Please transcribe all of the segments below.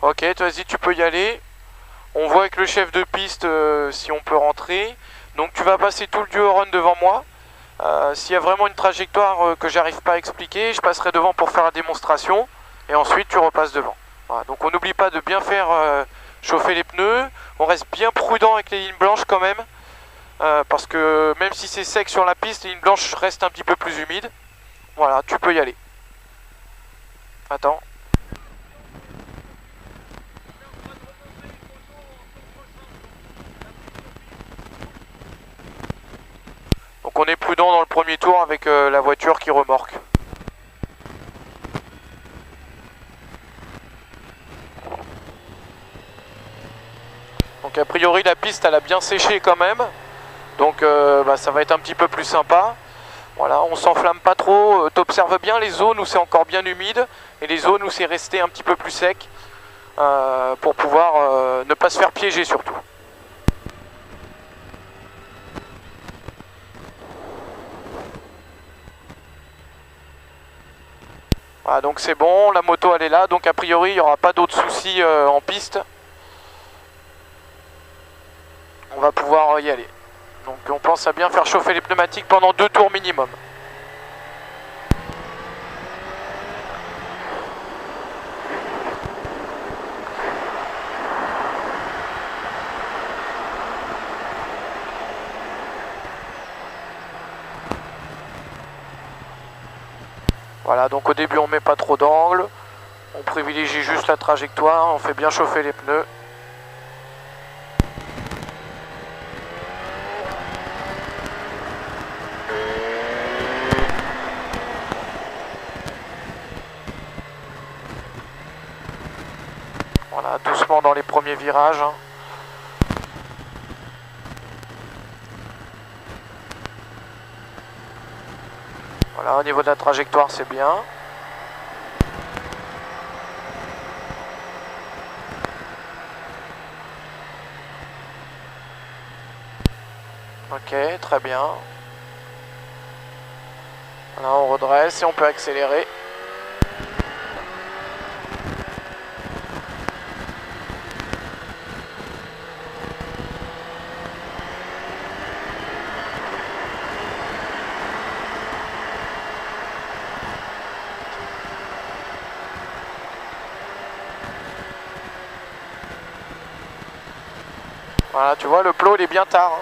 Ok, vas-y, tu peux y aller. On voit avec le chef de piste si on peut rentrer. Donc tu vas passer tout le duo run devant moi. S'il y a vraiment une trajectoire que j'arrive pas à expliquer, je passerai devant pour faire la démonstration. Et ensuite tu repasses devant. Voilà, donc on n'oublie pas de bien faire chauffer les pneus. On reste bien prudent avec les lignes blanches quand même. Parce que même si c'est sec sur la piste, les lignes blanches restent un petit peu plus humides. Voilà, tu peux y aller. Attends. Donc on est prudent dans le premier tour avec la voiture qui remorque. Donc a priori la piste elle a bien séché quand même. Donc ça va être un petit peu plus sympa. Voilà, on s'enflamme pas trop. T'observes bien les zones où c'est encore bien humide et les zones où c'est resté un petit peu plus sec pour pouvoir ne pas se faire piéger surtout. Voilà, donc c'est bon, la moto elle est là, donc a priori il n'y aura pas d'autres soucis en piste. On va pouvoir y aller. Donc on pense à bien faire chauffer les pneumatiques pendant 2 tours minimum. Voilà, donc au début on met pas trop d'angle, on privilégie juste la trajectoire, on fait bien chauffer les pneus. Voilà, doucement dans les premiers virages. Voilà, au niveau de la trajectoire c'est bien. Ok, très bien. Voilà, on redresse et on peut accélérer. Voilà, tu vois, le plot il est bien tard.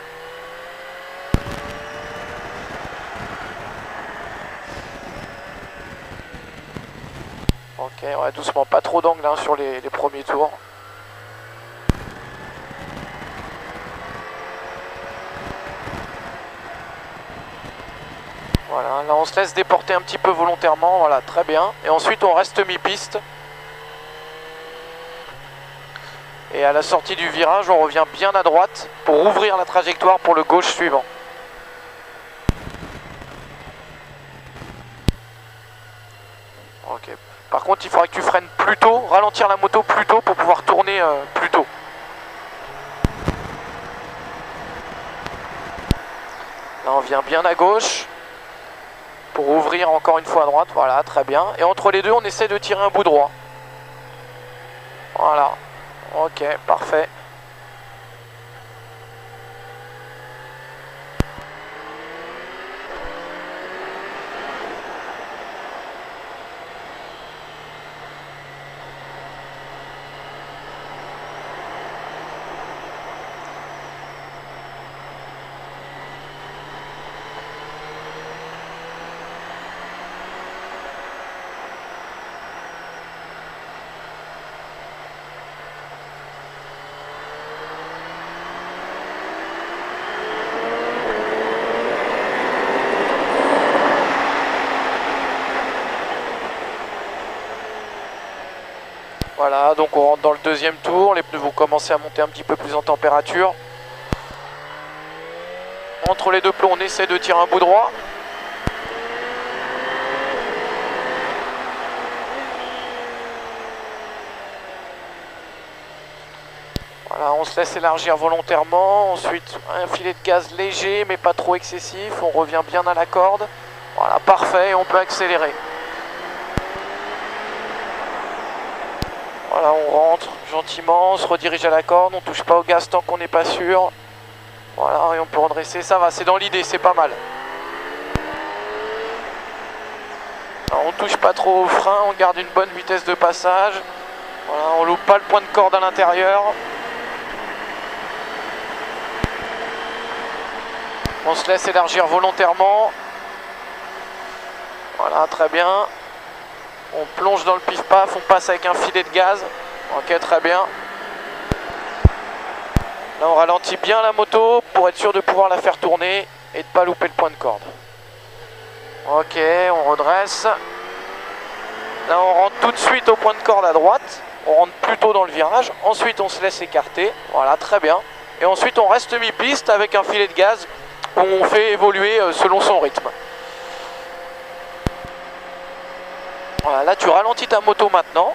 Ok, ouais, doucement, pas trop d'angle hein, sur les premiers tours. Voilà, là on se laisse déporter un petit peu volontairement, voilà, très bien. Et ensuite on reste mi-piste. Et à la sortie du virage, on revient bien à droite pour ouvrir la trajectoire pour le gauche suivant. Ok. Par contre, il faudra que tu freines plus tôt, ralentir la moto plus tôt pour pouvoir tourner plus tôt. Là, on vient bien à gauche pour ouvrir encore une fois à droite. Voilà, très bien. Et entre les deux, on essaie de tirer un bout droit. Voilà. Ok, parfait. Voilà, donc on rentre dans le deuxième tour, les pneus vont commencer à monter un petit peu plus en température. Entre les deux plombs, on essaie de tirer un bout droit. Voilà, on se laisse élargir volontairement, ensuite un filet de gaz léger mais pas trop excessif, on revient bien à la corde. Voilà, parfait, on peut accélérer. Voilà, on rentre gentiment, on se redirige à la corde, on touche pas au gaz tant qu'on n'est pas sûr. Voilà, et on peut redresser, ça va, c'est dans l'idée, c'est pas mal. Alors, on touche pas trop au frein, on garde une bonne vitesse de passage. Voilà, on loupe pas le point de corde à l'intérieur. On se laisse élargir volontairement. Voilà, très bien. On plonge dans le pif-paf, on passe avec un filet de gaz. Ok, très bien. Là, on ralentit bien la moto pour être sûr de pouvoir la faire tourner et de ne pas louper le point de corde. Ok, on redresse. Là, on rentre tout de suite au point de corde à droite. On rentre plutôt dans le virage. Ensuite, on se laisse écarter. Voilà, très bien. Et ensuite, on reste mi-piste avec un filet de gaz qu'on fait évoluer selon son rythme. Voilà, là, tu ralentis ta moto maintenant.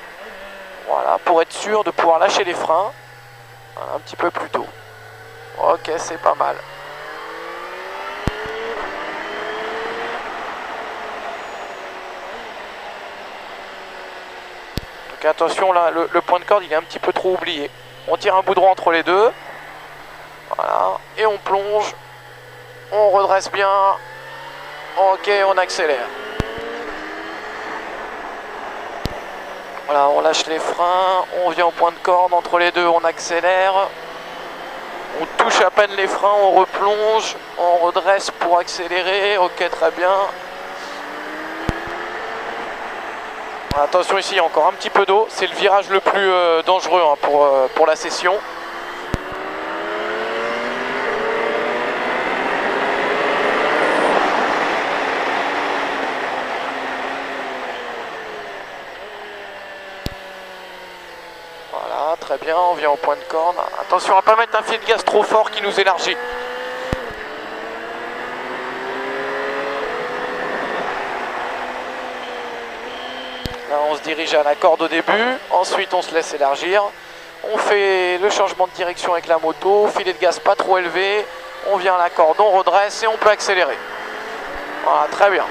Voilà, pour être sûr de pouvoir lâcher les freins un petit peu plus tôt. Ok, c'est pas mal. Donc attention, là, le point de corde, il est un petit peu trop oublié. On tire un bout droit entre les deux. Voilà, et on plonge. On redresse bien. Ok, on accélère. Voilà, on lâche les freins, on vient au point de corde, entre les deux on accélère. On touche à peine les freins, on replonge, on redresse pour accélérer. Ok, très bien. Attention ici, il y a encore un petit peu d'eau. C'est le virage le plus dangereux hein, pour la session. Voilà, très bien, on vient au point de corde. Attention à ne pas mettre un filet de gaz trop fort qui nous élargit. Là, on se dirige à la corde au début, ensuite on se laisse élargir. On fait le changement de direction avec la moto, filet de gaz pas trop élevé. On vient à la corde, on redresse et on peut accélérer. Voilà, très bien.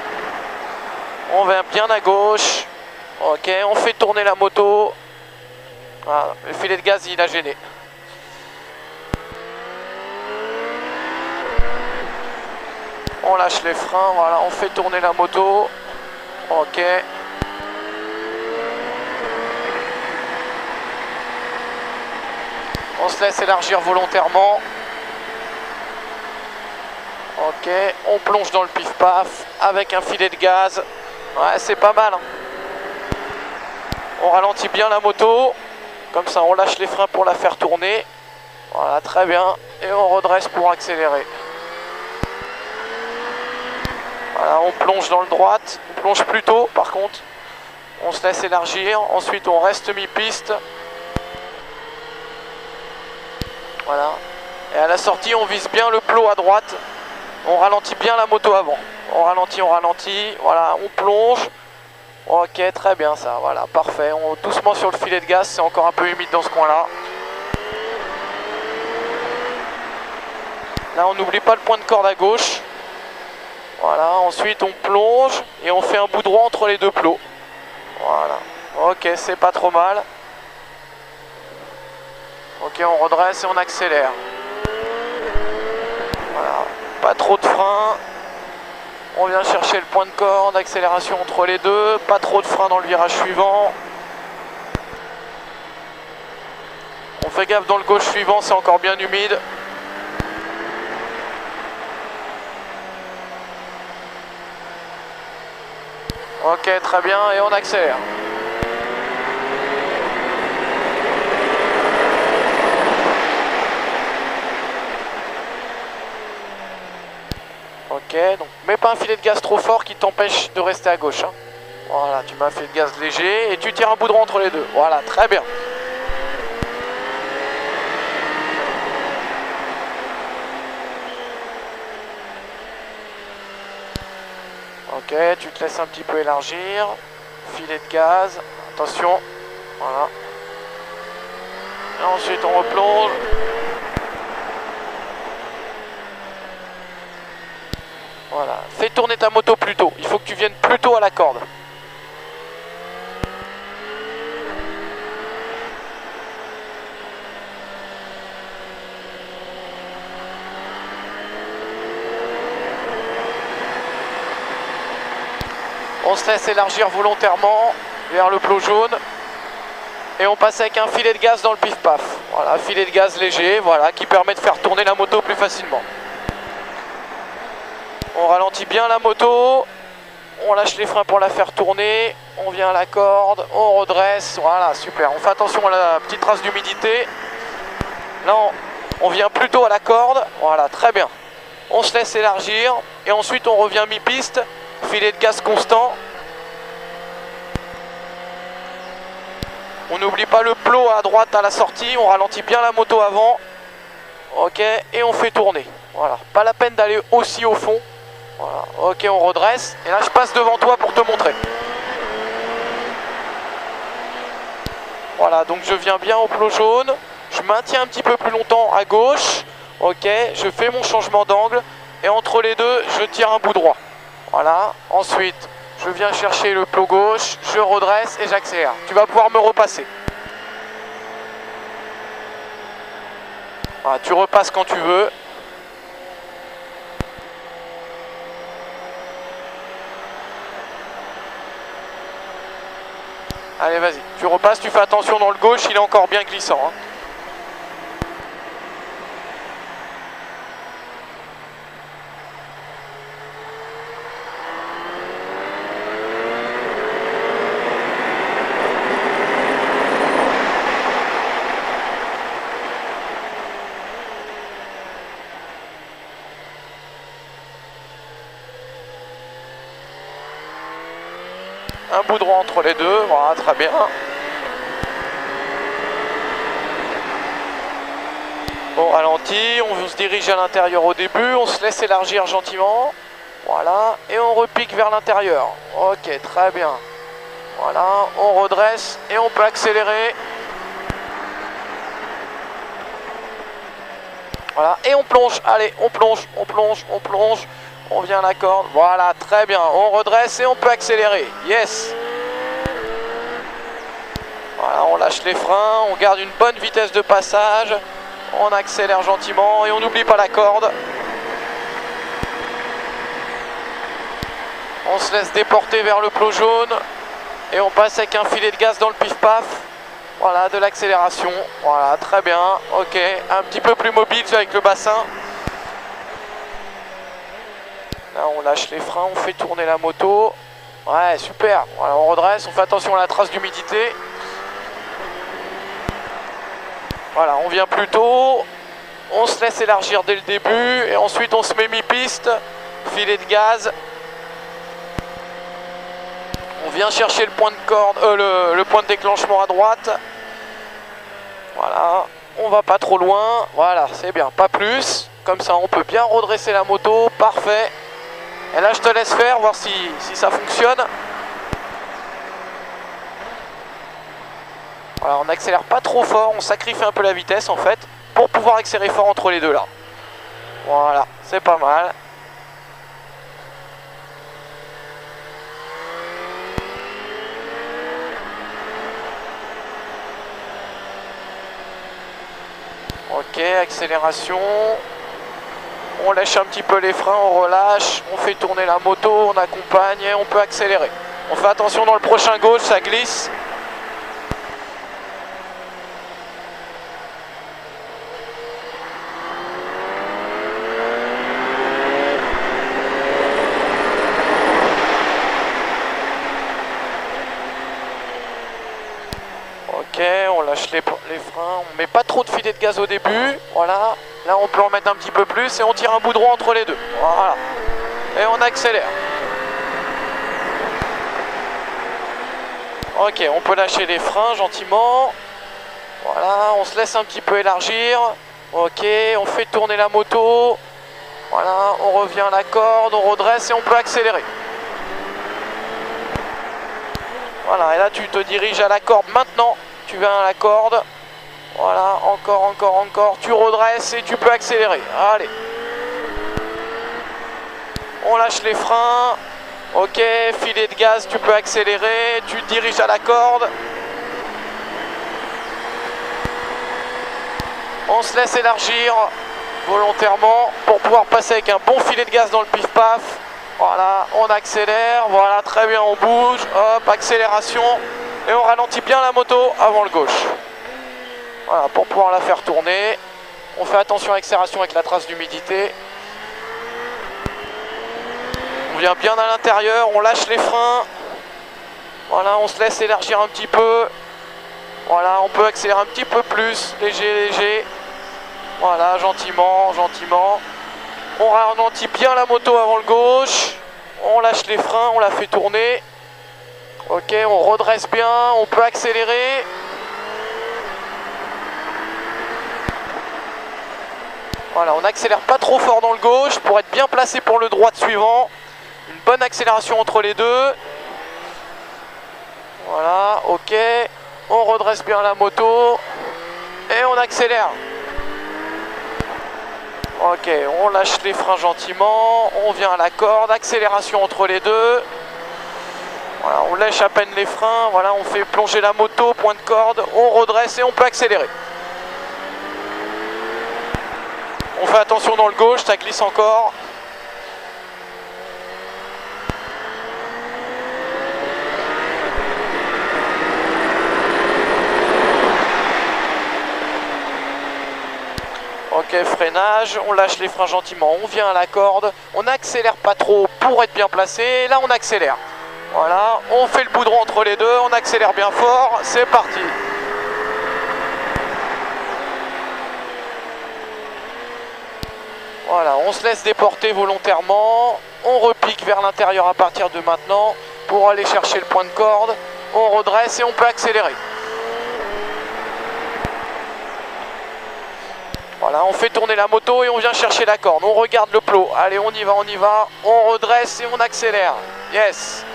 On vient bien à gauche. Ok, on fait tourner la moto. Voilà, le filet de gaz, il a gêné. On lâche les freins, voilà, on fait tourner la moto. Ok. On se laisse élargir volontairement. Ok, on plonge dans le pif-paf avec un filet de gaz. Ouais, c'est pas mal. Hein. On ralentit bien la moto. Comme ça, on lâche les freins pour la faire tourner. Voilà, très bien. Et on redresse pour accélérer. Voilà, on plonge dans le droite. On plonge plus tôt, par contre. On se laisse élargir. Ensuite, on reste mi-piste. Voilà. Et à la sortie, on vise bien le plot à droite. On ralentit bien la moto avant. On ralentit, on ralentit. Voilà, on plonge. Ok, très bien ça. Voilà, parfait. On doucement sur le filet de gaz. C'est encore un peu humide dans ce coin-là. Là, on n'oublie pas le point de corde à gauche. Voilà, ensuite on plonge et on fait un bout droit entre les deux plots. Voilà. Ok, c'est pas trop mal. Ok, on redresse et on accélère. Voilà, pas trop de frein. On vient chercher le point de corde, accélération entre les deux. Pas trop de frein dans le virage suivant. On fait gaffe dans le gauche suivant, c'est encore bien humide. Ok, très bien, et on accélère. Ok, donc mets pas un filet de gaz trop fort qui t'empêche de rester à gauche. Hein. Voilà, tu mets un filet de gaz léger et tu tires un bout droit entre les deux. Voilà, très bien. Ok, tu te laisses un petit peu élargir. Filet de gaz. Attention. Voilà. Et ensuite on replonge. Voilà. Fais tourner ta moto plus tôt. Il faut que tu viennes plus tôt à la corde. On se laisse élargir volontairement vers le plot jaune. Et on passe avec un filet de gaz dans le pif-paf. Voilà, filet de gaz léger, voilà, qui permet de faire tourner la moto plus facilement. On ralentit bien la moto. On lâche les freins pour la faire tourner. On vient à la corde, on redresse. Voilà, super. On fait attention à la petite trace d'humidité. Là, on vient plutôt à la corde. Voilà, très bien. On se laisse élargir. Et ensuite, on revient mi-piste. Filet de gaz constant. On n'oublie pas le plot à droite à la sortie. On ralentit bien la moto avant. Ok, et on fait tourner. Voilà, pas la peine d'aller aussi au fond. Voilà. Ok, on redresse. Et là, je passe devant toi pour te montrer. Voilà, donc je viens bien au plot jaune. Je maintiens un petit peu plus longtemps à gauche. Ok, je fais mon changement d'angle. Et entre les deux, je tire un bout droit. Voilà, ensuite, je viens chercher le plot gauche. Je redresse et j'accélère. Tu vas pouvoir me repasser. Voilà, tu repasses quand tu veux. Allez, vas-y, tu repasses, tu fais attention dans le gauche, il est encore bien glissant. Hein. Un bout droit entre les deux, voilà, très bien. On ralentit, on se dirige à l'intérieur au début, on se laisse élargir gentiment. Voilà, et on repique vers l'intérieur. Ok, très bien. Voilà, on redresse et on peut accélérer. Voilà, et on plonge, allez, on plonge, on plonge, on plonge. On vient à la corde, voilà, très bien. On redresse et on peut accélérer. Yes. Voilà, on lâche les freins, on garde une bonne vitesse de passage. On accélère gentiment et on n'oublie pas la corde. On se laisse déporter vers le plot jaune. Et on passe avec un filet de gaz dans le pif-paf. Voilà, de l'accélération. Voilà, très bien. Ok, un petit peu plus mobile avec le bassin. Là, on lâche les freins, on fait tourner la moto. Ouais, super. Voilà, on redresse, on fait attention à la trace d'humidité. Voilà, on vient plus tôt. On se laisse élargir dès le début. Et ensuite, on se met mi-piste. Filet de gaz. On vient chercher le point de corde, le point de déclenchement à droite. Voilà, on va pas trop loin. Voilà, c'est bien, pas plus. Comme ça, on peut bien redresser la moto. Parfait. Et là, je te laisse faire, voir si ça fonctionne. Voilà, on n'accélère pas trop fort, on sacrifie un peu la vitesse en fait, pour pouvoir accélérer fort entre les deux là. Voilà, c'est pas mal. Ok, accélération. On lâche un petit peu les freins, on relâche, on fait tourner la moto, on accompagne et on peut accélérer. On fait attention dans le prochain gauche, ça glisse. Ok, on lâche les freins, on met pas trop de filet de gaz au début, voilà. Là on peut en mettre un petit peu plus et on tire un bout droit entre les deux, voilà. Et on accélère. Ok, on peut lâcher les freins gentiment. Voilà, on se laisse un petit peu élargir. Ok, on fait tourner la moto. Voilà, on revient à la corde, on redresse et on peut accélérer. Voilà, et là tu te diriges à la corde maintenant. Tu viens à la corde. Voilà, encore. Tu redresses et tu peux accélérer. Allez. On lâche les freins. Ok, filet de gaz, tu peux accélérer. Tu te diriges à la corde. On se laisse élargir volontairement pour pouvoir passer avec un bon filet de gaz dans le pif-paf. Voilà, on accélère, voilà, très bien, on bouge, hop, accélération, et on ralentit bien la moto avant le gauche. Voilà, pour pouvoir la faire tourner. On fait attention à l'accélération avec la trace d'humidité. On vient bien à l'intérieur, on lâche les freins. Voilà, on se laisse élargir un petit peu. Voilà, on peut accélérer un petit peu plus, léger, léger. Voilà, gentiment, gentiment. On ralentit bien la moto avant le gauche. On lâche les freins, on la fait tourner. Ok, on redresse bien, on peut accélérer. Voilà, on n'accélère pas trop fort dans le gauche pour être bien placé pour le droit suivant. Une bonne accélération entre les deux. Voilà, ok. On redresse bien la moto. Et on accélère. Ok, on lâche les freins gentiment. On vient à la corde. Accélération entre les deux. Voilà, on lâche à peine les freins. Voilà, on fait plonger la moto, point de corde. On redresse et on peut accélérer. On fait attention dans le gauche, ça glisse encore. Ok, freinage, on lâche les freins gentiment, on vient à la corde. On n'accélère pas trop pour être bien placé. Là, on accélère. Voilà, on fait le boudron entre les deux, on accélère bien fort. C'est parti. Voilà, on se laisse déporter volontairement, on repique vers l'intérieur à partir de maintenant pour aller chercher le point de corde, on redresse et on peut accélérer. Voilà, on fait tourner la moto et on vient chercher la corde, on regarde le plot, allez on y va, on redresse et on accélère, yes.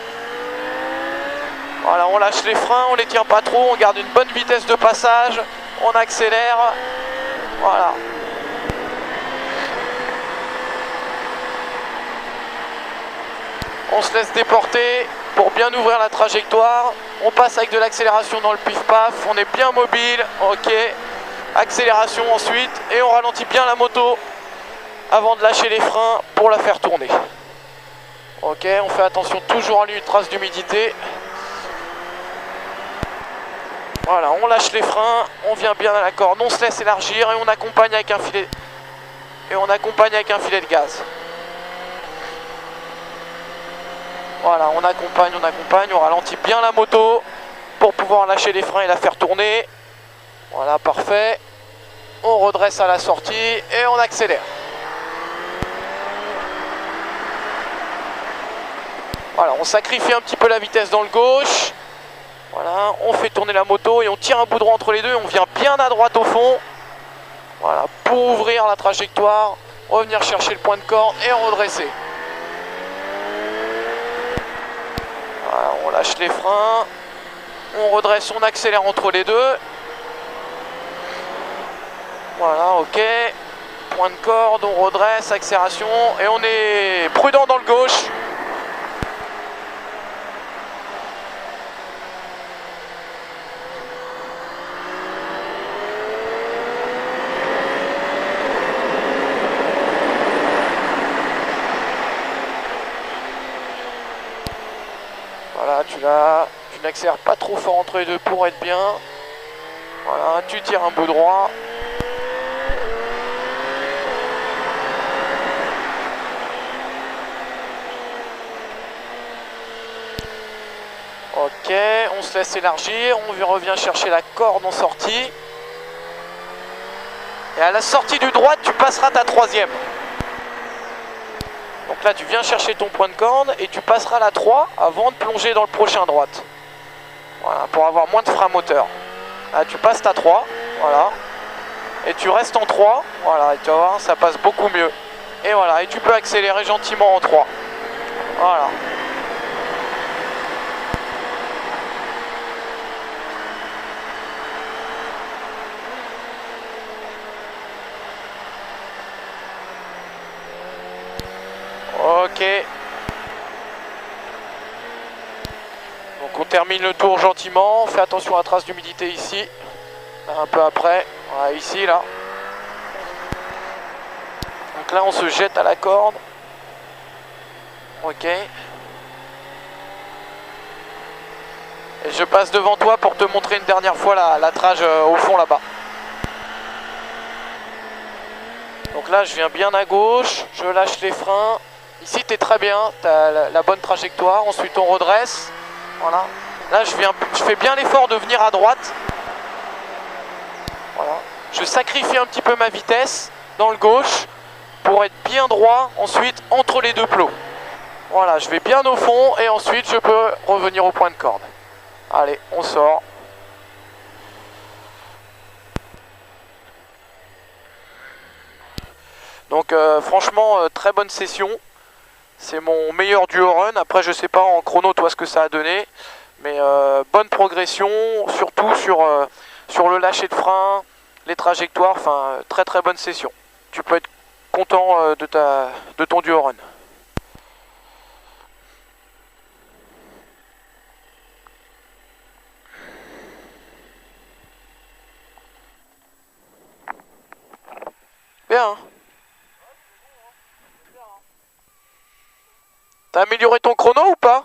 Voilà, on lâche les freins, on les tient pas trop, on garde une bonne vitesse de passage, on accélère, voilà. On se laisse déporter pour bien ouvrir la trajectoire. On passe avec de l'accélération dans le pif-paf. On est bien mobile. Ok. Accélération ensuite. Et on ralentit bien la moto avant de lâcher les freins pour la faire tourner. Ok. On fait attention toujours à une trace d'humidité. Voilà. On lâche les freins. On vient bien à la corde. On se laisse élargir et on accompagne avec un filet. Et on accompagne avec un filet de gaz. Voilà, on accompagne, on ralentit bien la moto pour pouvoir lâcher les freins et la faire tourner. Voilà, parfait. On redresse à la sortie et on accélère. Voilà, on sacrifie un petit peu la vitesse dans le gauche. Voilà, on fait tourner la moto et on tire un boudron entre les deux. On vient bien à droite au fond. Voilà, pour ouvrir la trajectoire, revenir chercher le point de corde et redresser. Voilà, on lâche les freins, on redresse, on accélère entre les deux. Voilà, ok. Point de corde, on redresse, accélération et on est prudent dans le gauche. Voilà, tu n'accélères pas trop fort entre les deux pour être bien. Voilà, tu tires un bout droit. Ok, on se laisse élargir, on revient chercher la corde en sortie. Et à la sortie du droite, tu passeras ta troisième. Donc là, tu viens chercher ton point de corde et tu passeras la 3 avant de plonger dans le prochain droite. Voilà, pour avoir moins de frein moteur. Là, tu passes ta 3, voilà. Et tu restes en 3, voilà, et tu vas voir, ça passe beaucoup mieux. Et voilà, et tu peux accélérer gentiment en 3. Voilà. Ok. Donc on termine le tour gentiment. On fait attention à la trace d'humidité ici. Un peu après. Voilà, ici, là. Donc là, on se jette à la corde. Ok. Et je passe devant toi pour te montrer une dernière fois la trage au fond là-bas. Donc là je viens bien à gauche, je lâche les freins. Ici tu es très bien, tu as la bonne trajectoire. Ensuite on redresse. Voilà. Là je fais bien l'effort de venir à droite. Voilà. Je sacrifie un petit peu ma vitesse dans le gauche pour être bien droit ensuite entre les deux plots. Voilà, je vais bien au fond et ensuite je peux revenir au point de corde. Allez, on sort. Donc franchement, très bonne session. C'est mon meilleur duo run. Après, je sais pas en chrono toi ce que ça a donné. Mais bonne progression, surtout sur le lâcher de frein, les trajectoires. Enfin, très très bonne session. Tu peux être content de ton duo run. Bien. T'as amélioré ton chrono ou pas?